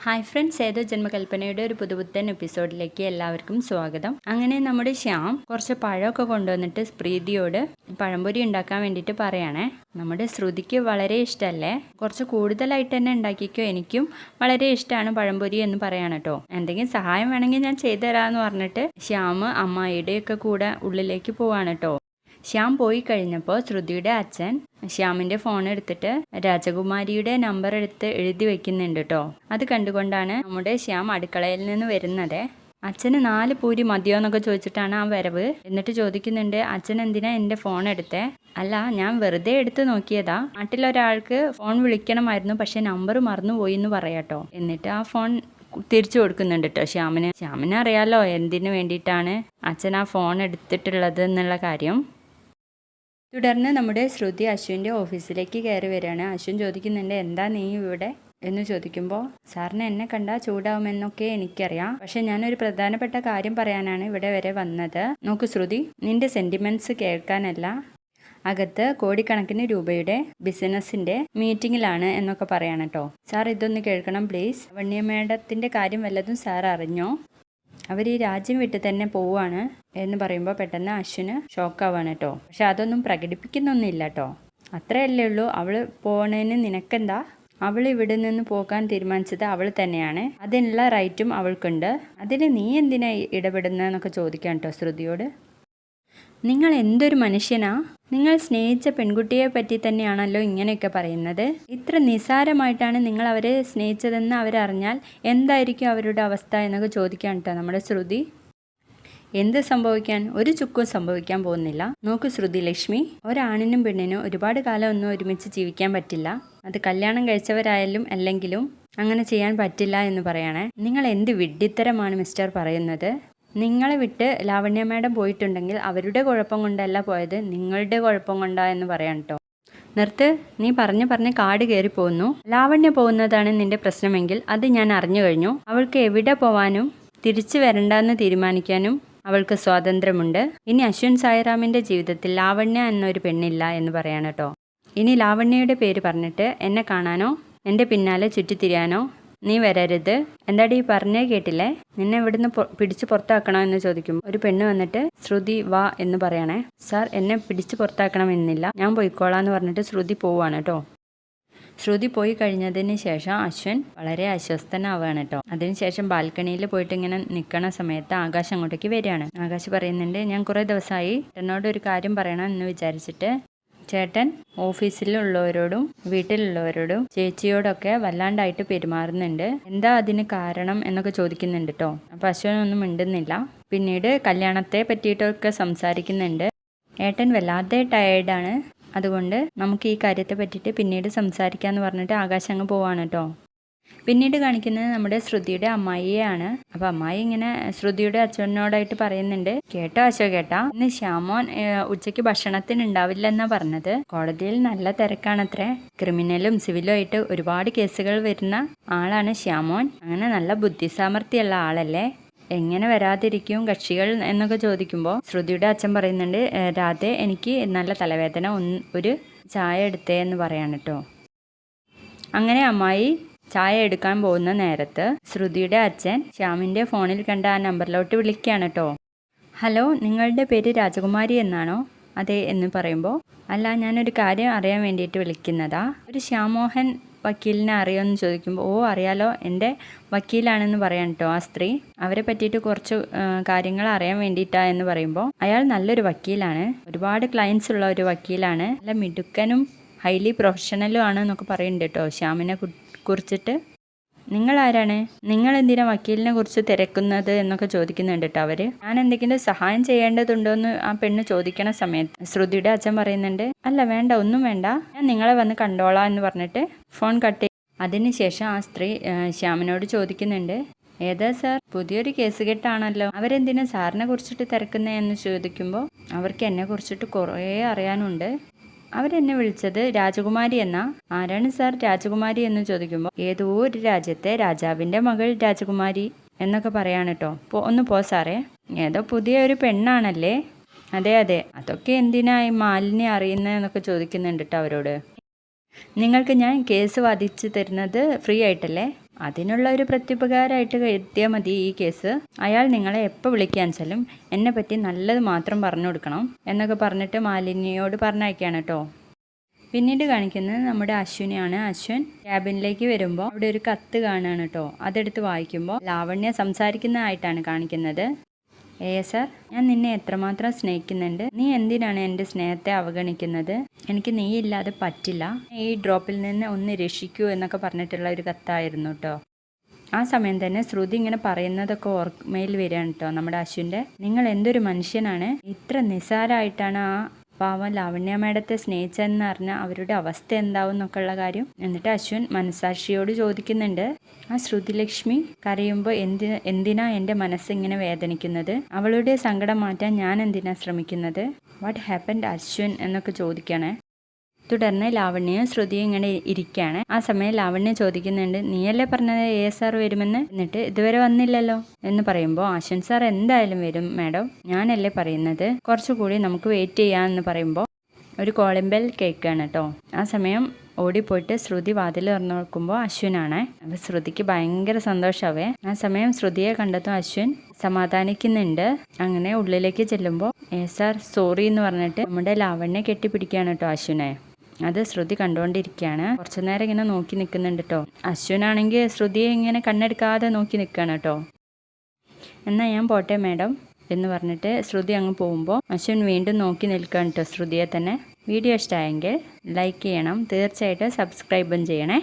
Hi friends, ഏതോ ജന്മകൽപ്പനയുടെ ഒരു പുതുപുത്തൻ എപ്പിസോഡിലേക്ക് എല്ലാവർക്കും സ്വാഗതം. അങ്ങനെ നമ്മുടെ ശ്യാം കുറച്ച് പഴമൊക്കെ കൊണ്ടുവന്നിട്ട് പ്രീതിയോട് പഴംപൊരി ഉണ്ടാക്കാൻ വേണ്ടിയിട്ട് പറയണേ. നമ്മുടെ ശ്രുതിക്ക് വളരെ ഇഷ്ടമല്ലേ, കുറച്ച് കൂടുതലായിട്ട് തന്നെ ഉണ്ടാക്കിക്കോ, എനിക്കും വളരെ ഇഷ്ടമാണ് പഴംപൊരി എന്ന് പറയാണ് കേട്ടോ. എന്തെങ്കിലും സഹായം വേണമെങ്കിൽ ഞാൻ ചെയ്തു തരാമെന്ന് പറഞ്ഞിട്ട് ശ്യാം അമ്മായിയുടെയൊക്കെ കൂടെ ഉള്ളിലേക്ക് പോവാണ് കേട്ടോ. ശ്യാം പോയി കഴിഞ്ഞപ്പോൾ ശ്രുതിയുടെ അച്ഛൻ ശ്യാമിൻ്റെ ഫോൺ എടുത്തിട്ട് രാജകുമാരിയുടെ നമ്പർ എടുത്ത് എഴുതി വെക്കുന്നുണ്ട് കേട്ടോ. അത് കണ്ടുകൊണ്ടാണ് നമ്മുടെ ശ്യാം അടുക്കളയിൽ നിന്ന് വരുന്നത്. അച്ഛന് 4 പൂരി മതിയോ എന്നൊക്കെ ചോദിച്ചിട്ടാണ് ആ വരവ്. എന്നിട്ട് ചോദിക്കുന്നുണ്ട്, അച്ഛൻ എന്തിനാ എൻ്റെ ഫോൺ എടുത്തേ? അല്ല, ഞാൻ വെറുതെ എടുത്ത് നോക്കിയതാ. നാട്ടിലൊരാൾക്ക് ഫോൺ വിളിക്കണമായിരുന്നു, പക്ഷെ നമ്പർ മറന്നുപോയി എന്ന് പറയാട്ടോ. എന്നിട്ട് ആ ഫോൺ തിരിച്ചു കൊടുക്കുന്നുണ്ട് കേട്ടോ ശ്യാമിന് അറിയാലോ എന്തിനു വേണ്ടിയിട്ടാണ് അച്ഛൻ ആ ഫോൺ എടുത്തിട്ടുള്ളത് എന്നുള്ള കാര്യം. തുടർന്ന് നമ്മുടെ ശ്രുതി അശ്വിൻ്റെ ഓഫീസിലേക്ക് കയറി വരികയാണ്. അശ്വിൻ ചോദിക്കുന്നുണ്ട്, എന്താ നീ ഇവിടെ എന്ന് ചോദിക്കുമ്പോൾ, സാറിന് എന്നെ കണ്ടാൽ ചൂടാവുമെന്നൊക്കെ എനിക്കറിയാം, പക്ഷെ ഞാനൊരു പ്രധാനപ്പെട്ട കാര്യം പറയാനാണ് ഇവിടെ വരെ വന്നത്. നോക്ക് ശ്രുതി, നിന്റെ സെൻറ്റിമെൻറ്റ്സ് കേൾക്കാനല്ല, അകത്ത് കോടിക്കണക്കിന് രൂപയുടെ ബിസിനസ്സിൻ്റെ മീറ്റിങ്ങിലാണ് എന്നൊക്കെ പറയാണ് കേട്ടോ. സാർ ഇതൊന്ന് കേൾക്കണം പ്ലീസ്. വണ്യ മേഡത്തിൻ്റെ കാര്യം വല്ലതും സാർ അറിഞ്ഞോ? അവർ ഈ രാജ്യം വിട്ട് തന്നെ പോവുകയാണ് എന്ന് പറയുമ്പോൾ പെട്ടെന്ന് അശ്വിന് ഷോക്കാവാണ് കേട്ടോ. പക്ഷെ അതൊന്നും പ്രകടിപ്പിക്കുന്നൊന്നുമില്ല കേട്ടോ. അത്രയല്ലേ ഉള്ളൂ. അവൾ പോണേന് നിനക്കെന്താ? അവൾ ഇവിടെ നിന്ന് പോകാൻ തീരുമാനിച്ചത് അവൾ തന്നെയാണ്, അതിനുള്ള റൈറ്റും അവൾക്കുണ്ട്. അതിന് നീ എന്തിനാ ഇടപെടുന്നതെന്നൊക്കെ ചോദിക്കാം കേട്ടോ ശ്രുതിയോട്. നിങ്ങൾ എന്തൊരു മനുഷ്യനാ? നിങ്ങൾ സ്നേഹിച്ച പെൺകുട്ടിയെ പറ്റി തന്നെയാണല്ലോ ഇങ്ങനെയൊക്കെ പറയുന്നത്. ഇത്ര നിസ്സാരമായിട്ടാണ് നിങ്ങൾ അവരെ സ്നേഹിച്ചതെന്ന് അവരറിഞ്ഞാൽ എന്തായിരിക്കും അവരുടെ അവസ്ഥ എന്നൊക്കെ ചോദിക്കാൻ കേട്ടോ നമ്മുടെ ശ്രുതി. എന്ത് സംഭവിക്കാൻ? ഒരു ചുക്കും സംഭവിക്കാൻ പോകുന്നില്ല. നോക്കൂ ശ്രുതി ലക്ഷ്മി, ഒരാണിനും പെണ്ണിനും ഒരുപാട് കാലം ഒന്നും ഒരുമിച്ച് ജീവിക്കാൻ പറ്റില്ല. അത് കല്യാണം കഴിച്ചവരായാലും അല്ലെങ്കിലും അങ്ങനെ ചെയ്യാൻ പറ്റില്ല എന്ന് പറയണേ. നിങ്ങൾ എന്ത് വിഡ്ഢിത്തരമാണ് മിസ്റ്റർ പറയുന്നത്? നിങ്ങളെ വിട്ട് ലാവണ്യ മാഡം പോയിട്ടുണ്ടെങ്കിൽ അവരുടെ കുഴപ്പം കൊണ്ടല്ല പോയത്, നിങ്ങളുടെ കുഴപ്പം കൊണ്ടാ എന്ന് പറയാൻ കേട്ടോ. നിർത്ത്, നീ പറഞ്ഞ് കാട് കയറി പോകുന്നു. ലാവണ്യ പോകുന്നതാണ് നിന്റെ പ്രശ്നമെങ്കിൽ അത് ഞാൻ അറിഞ്ഞു കഴിഞ്ഞു. അവൾക്ക് എവിടെ പോവാനും തിരിച്ചു വരണ്ടെന്ന് തീരുമാനിക്കാനും അവൾക്ക് സ്വാതന്ത്ര്യമുണ്ട്. ഇനി അശ്വിൻ സായിറാമിൻ്റെ ജീവിതത്തിൽ ലാവണ്യ എന്നൊരു പെണ്ണില്ല എന്ന് പറയാണ് കേട്ടോ. ഇനി ലാവണ്യയുടെ പേര് പറഞ്ഞിട്ട് എന്നെ കാണാനോ എൻ്റെ പിന്നാലെ ചുറ്റിത്തിരിയാനോ നീ വരരുത്. എന്താടി പറഞ്ഞേ കേട്ടില്ലേ? നിന്നെ ഇവിടുന്ന് പിടിച്ച് പുറത്താക്കണോ എന്ന് ചോദിക്കും. ഒരു പെണ്ണ് വന്നിട്ട് ശ്രുതി വാ എന്ന് പറയണേ. സാർ, എന്നെ പിടിച്ച് പുറത്താക്കണമെന്നില്ല, ഞാൻ പോയിക്കോളാന്ന് പറഞ്ഞിട്ട് ശ്രുതി പോവാണ് കേട്ടോ. ശ്രുതി പോയി കഴിഞ്ഞതിന് ശേഷം അശ്വിൻ വളരെ അസ്വസ്ഥനാവുകയാണ് കേട്ടോ. അതിനുശേഷം ബാൽക്കണിയിൽ പോയിട്ട് ഇങ്ങനെ നിൽക്കണ സമയത്ത് ആകാശ് അങ്ങോട്ടേക്ക് വരികയാണ്. ആകാശ് പറയുന്നുണ്ട്, ഞാൻ കുറേ ദിവസമായി എന്നോട് ഒരു കാര്യം പറയണം എന്ന് വിചാരിച്ചിട്ട് ചേട്ടൻ ഓഫീസിലുള്ളവരോടും വീട്ടിലുള്ളവരോടും ചേച്ചിയോടൊക്കെ വല്ലാണ്ടായിട്ട് പെരുമാറുന്നുണ്ട്. എന്താ അതിന് കാരണം എന്നൊക്കെ ചോദിക്കുന്നുണ്ട് കേട്ടോ. അപ്പോൾ അശ്വനൊന്നും മിണ്ടുന്നില്ല. പിന്നീട് കല്യാണത്തെ പറ്റിയിട്ടൊക്കെ സംസാരിക്കുന്നുണ്ട്. ഏട്ടൻ വല്ലാതെ ടയേർഡാണ്, അതുകൊണ്ട് നമുക്ക് ഈ കാര്യത്തെ പറ്റിയിട്ട് പിന്നീട് സംസാരിക്കാമെന്ന് പറഞ്ഞിട്ട് ആകാശം അങ്ങ് പോവാണ് കേട്ടോ. പിന്നീട് കാണിക്കുന്നത് നമ്മുടെ ശ്രുതിയുടെ അമ്മായിയെയാണ്. അപ്പോൾ അമ്മായി ഇങ്ങനെ ശ്രുതിയുടെ അച്ഛനോടായിട്ട് പറയുന്നുണ്ട്, കേട്ടോ അശോ കേട്ടാ, ഇന്ന് ശ്യാമോൻ ഉച്ചയ്ക്ക് ഭക്ഷണത്തിന് ഉണ്ടാവില്ല എന്നാ പറഞ്ഞത്. കോടതിയിൽ നല്ല തിരക്കാണത്രേ. ക്രിമിനലും സിവിലും ആയിട്ട് ഒരുപാട് കേസുകൾ വരുന്ന ആളാണ് ശ്യാമോൻ. അങ്ങനെ നല്ല ബുദ്ധിസാമർഥ്യമുള്ള ആളല്ലേ, എങ്ങനെ വരാതിരിക്കും കക്ഷികൾ എന്നൊക്കെ ചോദിക്കുമ്പോൾ ശ്രുതിയുടെ അച്ഛൻ പറയുന്നുണ്ട്, രാധേ എനിക്ക് നല്ല തലവേദന, ഒരു ചായ എടുത്തേ എന്ന് പറയാണ് കേട്ടോ. അങ്ങനെ അമ്മായി ചായ എടുക്കാൻ പോകുന്ന നേരത്ത് ശ്രുതിയുടെ അച്ഛൻ ശ്യാമിൻ്റെ ഫോണിൽ കണ്ട ആ നമ്പറിലോട്ട് വിളിക്കുകയാണ് കേട്ടോ. ഹലോ, നിങ്ങളുടെ പേര് രാജകുമാരി എന്നാണോ? അതെ എന്ന് പറയുമ്പോൾ, അല്ല, ഞാനൊരു കാര്യം അറിയാൻ വേണ്ടിയിട്ട് വിളിക്കുന്നതാ. ഒരു ശ്യാമോഹൻ വക്കീലിനെ അറിയുമെന്ന് ചോദിക്കുമ്പോൾ, ഓ അറിയാലോ, എൻ്റെ വക്കീലാണെന്ന് പറയാൻ കേട്ടോ ആ സ്ത്രീ. അവരെ പറ്റിയിട്ട് കുറച്ച് കാര്യങ്ങൾ അറിയാൻ വേണ്ടിയിട്ടാണ് എന്ന് പറയുമ്പോൾ, അയാൾ നല്ലൊരു വക്കീലാണ്, ഒരുപാട് ക്ലയൻസ് ഉള്ള ഒരു വക്കീലാണ്, നല്ല മിടുക്കനും ഹൈലി പ്രൊഫഷണലും ആണ് എന്നൊക്കെ പറയുന്നുണ്ട് കേട്ടോ ശ്യാമിനെ കുറിച്ചിട്ട്. നിങ്ങളാരാണ്? നിങ്ങൾ എന്തിനാ വക്കീലിനെ കുറിച്ച് തിരക്കുന്നത് എന്നൊക്കെ ചോദിക്കുന്നുണ്ട് കേട്ടോ അവർ. ഞാൻ എന്തെങ്കിലും സഹായം ചെയ്യേണ്ടതുണ്ടോ എന്ന് ആ പെണ്ണ് ചോദിക്കണ സമയത്ത് ശ്രുതിയുടെ അച്ഛൻ പറയുന്നുണ്ട്, അല്ല വേണ്ട, ഒന്നും വേണ്ട, ഞാൻ നിങ്ങളെ വന്ന് കണ്ടോളാം എന്ന് പറഞ്ഞിട്ട് ഫോൺ കട്ട് ചെയ്യും. അതിനുശേഷം ആ സ്ത്രീ ശ്യാമിനോട് ചോദിക്കുന്നുണ്ട്, ഏതാ സാർ, പുതിയൊരു കേസ് കെട്ടാണല്ലോ, അവരെന്തിനാ സാറിനെ കുറിച്ചിട്ട് തിരക്കുന്നതെന്ന് ചോദിക്കുമ്പോൾ, അവർക്ക് എന്നെ കുറിച്ചിട്ട് കുറേ അറിയാനുണ്ട്, അവരെന്നെ വിളിച്ചത് രാജകുമാരി എന്നാ. ആരാണ് സാർ രാജകുമാരി എന്ന് ചോദിക്കുമ്പോൾ, ഏതോ ഒരു രാജ്യത്തെ രാജാവിൻ്റെ മകൾ രാജകുമാരി എന്നൊക്കെ പറയാണ് കേട്ടോ. ഒന്ന് പോ സാറേ, ഏതോ പുതിയ ഒരു പെണ്ണാണല്ലേ? അതെ അതെ, അതൊക്കെ എന്തിനായി മാലിന്യം അറിയുന്നതെന്നൊക്കെ ചോദിക്കുന്നുണ്ട് കേട്ടോ അവരോട്. നിങ്ങൾക്ക് ഞാൻ കേസ് വാദിച്ച് തരുന്നത് ഫ്രീ ആയിട്ടല്ലേ? അതിനുള്ള ഒരു പ്രത്യുപകാരമായിട്ട് എത്തിയാൽ മതി ഈ കേസ്. അയാൾ നിങ്ങളെ എപ്പോൾ വിളിക്കാൻ വെച്ചാലും എന്നെ പറ്റി നല്ലത് മാത്രം പറഞ്ഞു കൊടുക്കണം എന്നൊക്കെ പറഞ്ഞിട്ട് മാലിന്യയോട് പറഞ്ഞയക്കുകയാണ് കേട്ടോ. പിന്നീട് കാണിക്കുന്നത് നമ്മുടെ അശ്വിനെയാണ്. അശ്വിൻ ക്യാബിനിലേക്ക് വരുമ്പോൾ അവിടെ ഒരു കത്ത് കാണുകയാണ് കേട്ടോ. അതെടുത്ത് വായിക്കുമ്പോൾ ലാവണ്യ സംസാരിക്കുന്നതായിട്ടാണ് കാണിക്കുന്നത്. സാർ, ഞാൻ നിന്നെ എത്രമാത്രം സ്നേഹിക്കുന്നുണ്ട്. നീ എന്തിനാണ് എൻ്റെ സ്നേഹത്തെ അവഗണിക്കുന്നത്? എനിക്ക് നീ ഇല്ലാതെ പറ്റില്ല. ഈ ഡ്രോപ്പിൽ നിന്ന് ഒന്ന് രക്ഷിക്കൂ എന്നൊക്കെ പറഞ്ഞിട്ടുള്ള ഒരു കത്തായിരുന്നു കേട്ടോ. ആ സമയം തന്നെ ശ്രുതി ഇങ്ങനെ പറയുന്നതൊക്കെ ഓർമ്മയിൽ വരികയാണ് കേട്ടോ നമ്മുടെ അശ്വിൻ്റെ. നിങ്ങൾ എന്തൊരു മനുഷ്യനാണ്, ഇത്ര നിസ്സാരമായിട്ടാണ് ആ പാവം ലാവണ്യ മേഡത്തെ സ്നേഹിച്ചതെന്ന് പറഞ്ഞാൽ അവരുടെ അവസ്ഥ എന്താവും എന്നൊക്കെ ഉള്ള കാര്യം. എന്നിട്ട് അശ്വിൻ മനസാക്ഷിയോട് ചോദിക്കുന്നുണ്ട്, ആ ശ്രുതിലക്ഷ്മി കരയുമ്പോൾ എന്തിനാ എൻ്റെ മനസ്സിങ്ങനെ വേദനിക്കുന്നത്? അവളുടെ സങ്കടം മാറ്റാൻ ഞാൻ എന്തിനാ ശ്രമിക്കുന്നത്? വാട്ട് ഹാപ്പൻഡ് അശ്വിൻ എന്നൊക്കെ ചോദിക്കണേ. തുടർന്ന് ലാവണ്യയും ശ്രുതിയും ഇങ്ങനെ ഇരിക്കുകയാണ്. ആ സമയം ലാവണ്യ ചോദിക്കുന്നുണ്ട്, നീയല്ലേ പറഞ്ഞത് സാർ വരുമെന്ന്, എന്നിട്ട് ഇതുവരെ വന്നില്ലല്ലോ എന്ന് പറയുമ്പോൾ അശ്വിൻ സാർ എന്തായാലും വരും മാഡം, ഞാനല്ലേ പറയുന്നത്, കുറച്ചുകൂടി നമുക്ക് വെയിറ്റ് ചെയ്യാമെന്ന് പറയുമ്പോൾ ഒരു കോളിംഗ് ബെൽ കേൾക്കുകയാണ് കേട്ടോ. ആ സമയം ഓടിപ്പോയിട്ട് ശ്രുതി വാതിൽ തുറന്നു നോക്കുമ്പോൾ അശ്വിനാണ്. അപ്പോൾ ശ്രുതിക്ക് ഭയങ്കര സന്തോഷമാവേ. ആ സമയം ശ്രുതിയെ കണ്ടെത്തും അശ്വിൻ സമാധാനിക്കുന്നുണ്ട്. അങ്ങനെ ഉള്ളിലേക്ക് ചെല്ലുമ്പോൾ സാർ സോറി എന്ന് പറഞ്ഞിട്ട് നമ്മുടെ ലാവണ്യെ കെട്ടിപ്പിടിക്കുകയാണ് കേട്ടോ അശ്വിനെ. അത് ശ്രുതി കണ്ടുകൊണ്ടിരിക്കുകയാണ്. കുറച്ചു നേരം ഇങ്ങനെ നോക്കി നിൽക്കുന്നുണ്ട് കേട്ടോ. അശ്വിനാണെങ്കിൽ ശ്രുതിയെ ഇങ്ങനെ കണ്ണെടുക്കാതെ നോക്കി നിൽക്കുകയാണ് കേട്ടോ. എന്നാൽ ഞാൻ പോട്ടെ മാഡം എന്ന് പറഞ്ഞിട്ട് ശ്രുതി അങ്ങ് പോകുമ്പോൾ അശ്വിൻ വീണ്ടും നോക്കി നിൽക്കുകയാണ് കേട്ടോ ശ്രുതിയെ തന്നെ. വീഡിയോ ഇഷ്ടമായെങ്കിൽ ലൈക്ക് ചെയ്യണം, തീർച്ചയായിട്ടും സബ്സ്ക്രൈബും ചെയ്യണേ.